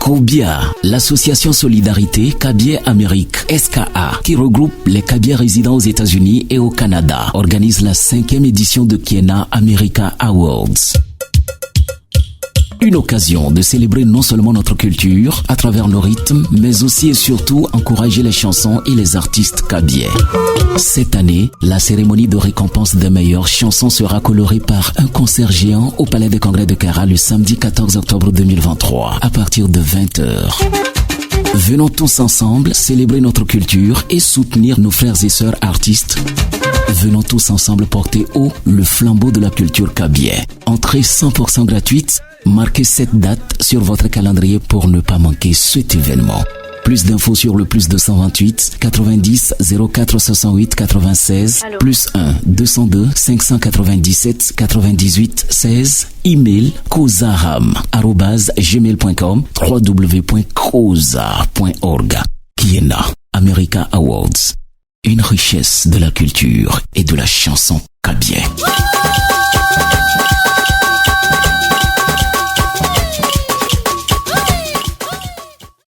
COBIA, l'association Solidarité Cabiais Amérique, SKA, qui regroupe les Cabiais résidant aux États-Unis et au Canada, organise la 5e édition de Kiena America Awards. Une occasion de célébrer non seulement notre culture à travers nos rythmes, mais aussi et surtout encourager les chansons et les artistes cabiais. Cette année, la cérémonie de récompense des meilleures chansons sera colorée par un concert géant au Palais des Congrès de Kara le samedi 14 octobre 2023 à partir de 20h. Venons tous ensemble célébrer notre culture et soutenir nos frères et sœurs artistes. Venons tous ensemble porter haut le flambeau de la culture cabiais. Entrée 100% gratuite. Marquez cette date sur votre calendrier pour ne pas manquer cet événement. Plus d'infos sur le plus 228 90 04 68 96 plus 1 202 597 98 16 email kozaham@gmail.com www.koza.org. Kiena America Awards, une richesse de la culture et de la chanson cabiais.